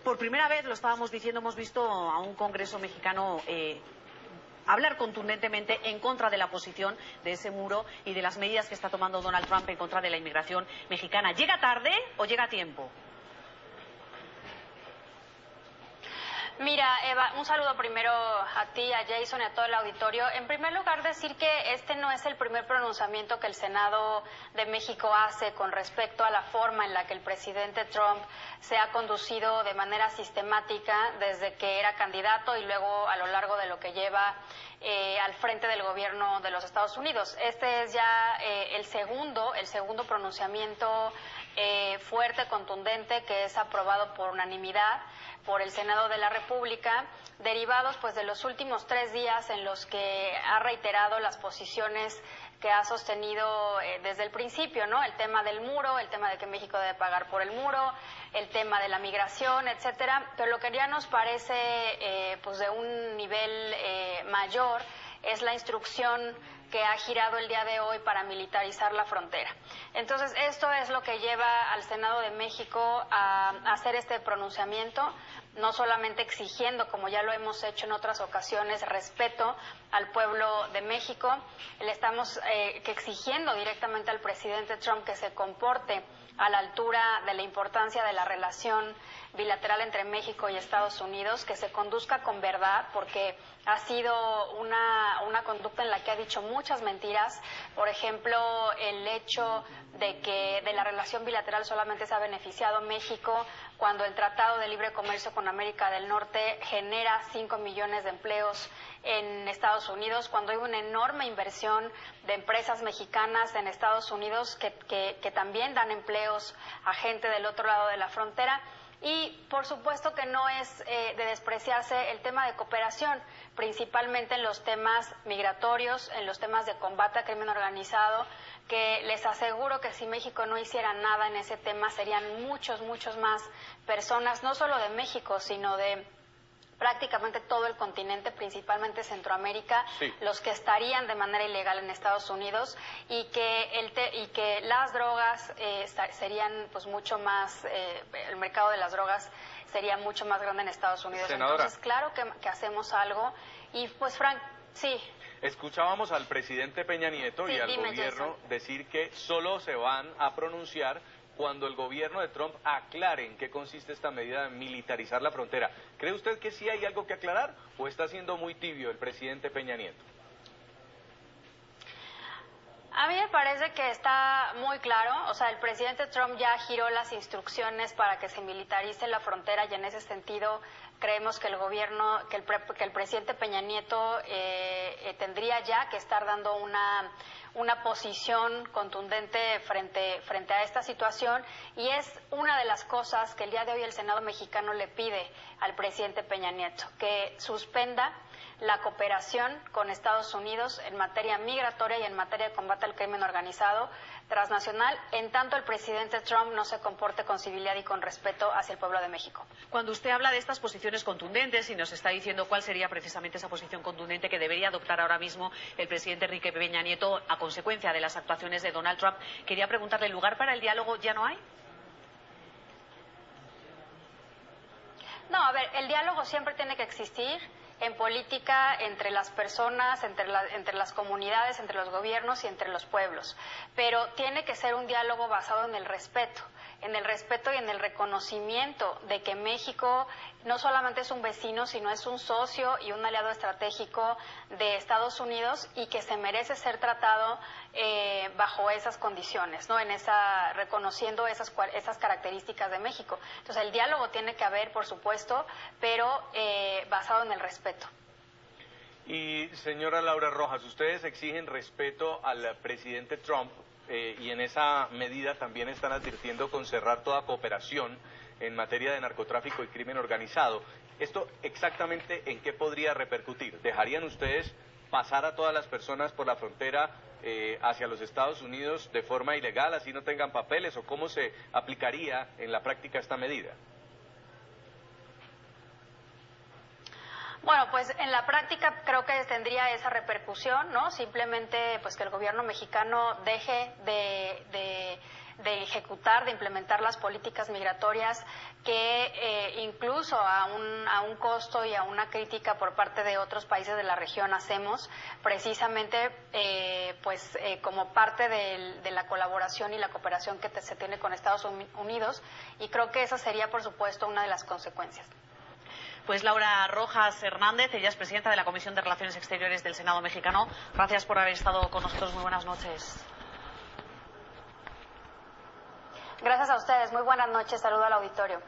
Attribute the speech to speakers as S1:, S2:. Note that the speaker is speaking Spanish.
S1: Por primera vez, lo estábamos diciendo, hemos visto a un Congreso mexicano hablar contundentemente en contra de la posición de ese muro y de las medidas que está tomando Donald Trump en contra de la inmigración mexicana. ¿Llega tarde o llega a tiempo?
S2: Mira, Eva, un saludo primero a ti, a Jason y a todo el auditorio. En primer lugar, decir que este no es el primer pronunciamiento que el Senado de México hace con respecto a la forma en la que el presidente Trump se ha conducido de manera sistemática desde que era candidato y luego a lo largo de lo que lleva al frente del gobierno de los Estados Unidos. Este es ya el segundo pronunciamiento fuerte, contundente, que es aprobado por unanimidad por el Senado de la República, derivados pues de los últimos 3 días en los que ha reiterado las posiciones que ha sostenido desde el principio, ¿no? El tema del muro, el tema de que México debe pagar por el muro, el tema de la migración, etcétera. Pero lo que ya nos parece pues de un nivel mayor es la instrucción que ha girado el día de hoy para militarizar la frontera. Entonces, esto es lo que lleva al Senado de México a hacer este pronunciamiento, no solamente exigiendo, como ya lo hemos hecho en otras ocasiones, respeto al pueblo de México, le estamos exigiendo directamente al presidente Trump que se comporte a la altura de la importancia de la relación bilateral entre México y Estados Unidos, que se conduzca con verdad, porque ha sido una conducta en la que ha dicho muchas mentiras. Por ejemplo, el hecho de que de la relación bilateral solamente se ha beneficiado México cuando el Tratado de Libre Comercio con América del Norte genera 5 millones de empleos en Estados Unidos, cuando hay una enorme inversión de empresas mexicanas en Estados Unidos que también dan empleos a gente del otro lado de la frontera. Y por supuesto que no es de despreciarse el tema de cooperación, principalmente en los temas migratorios, en los temas de combate al crimen organizado, que les aseguro que si México no hiciera nada en ese tema serían muchos más personas, no solo de México, sino de prácticamente todo el continente, principalmente Centroamérica, sí, los que estarían de manera ilegal en Estados Unidos y que las drogas serían pues mucho más, el mercado de las drogas sería mucho más grande en Estados Unidos.
S3: Senadora.
S2: Entonces, claro que hacemos algo y pues Frank, sí.
S3: Escuchábamos al presidente Peña Nieto y al gobierno decir que solo se van a pronunciar cuando el gobierno de Trump aclare en qué consiste esta medida de militarizar la frontera. ¿Cree usted que sí hay algo que aclarar o está siendo muy tibio el presidente Peña Nieto?
S2: A mí me parece que está muy claro, o sea, el presidente Trump ya giró las instrucciones para que se militarice la frontera y en ese sentido creemos que el gobierno, que el presidente Peña Nieto tendría ya que estar dando una posición contundente frente a esta situación y es una de las cosas que el día de hoy el Senado mexicano le pide al presidente Peña Nieto, que suspenda la cooperación con Estados Unidos en materia migratoria y en materia de combate al crimen organizado transnacional, en tanto el presidente Trump no se comporte con civilidad y con respeto hacia el pueblo de México.
S1: Cuando usted habla de estas posiciones contundentes y nos está diciendo cuál sería precisamente esa posición contundente que debería adoptar ahora mismo el presidente Enrique Peña Nieto a consecuencia de las actuaciones de Donald Trump, quería preguntarle, ¿lugar para el diálogo ya no hay?
S2: No, a ver, el diálogo siempre tiene que existir en política entre las personas, entre las comunidades, entre los gobiernos y entre los pueblos. Pero tiene que ser un diálogo basado en el respeto y en el reconocimiento de que México no solamente es un vecino, sino es un socio y un aliado estratégico de Estados Unidos y que se merece ser tratado bajo esas condiciones, ¿no? Reconociendo esas características de México. Entonces el diálogo tiene que haber, por supuesto, pero basado en el respeto.
S3: Y señora Laura Rojas, ustedes exigen respeto al presidente Trump y en esa medida también están advirtiendo con cerrar toda cooperación en materia de narcotráfico y crimen organizado. ¿Esto exactamente en qué podría repercutir? ¿Dejarían ustedes pasar a todas las personas por la frontera hacia los Estados Unidos de forma ilegal, así no tengan papeles? ¿O cómo se aplicaría en la práctica esta medida?
S2: Bueno, pues en la práctica creo que tendría esa repercusión, ¿no? Simplemente pues que el gobierno mexicano deje de de ejecutar, de implementar las políticas migratorias que incluso a un costo y a una crítica por parte de otros países de la región hacemos, precisamente como parte de la colaboración y la cooperación que se tiene con Estados Unidos, y creo que esa sería, por supuesto, una de las consecuencias.
S1: Pues Laura Rojas Hernández, ella es presidenta de la Comisión de Relaciones Exteriores del Senado mexicano. Gracias por haber estado con nosotros. Muy buenas noches.
S2: Gracias a ustedes. Muy buenas noches. Saludo al auditorio.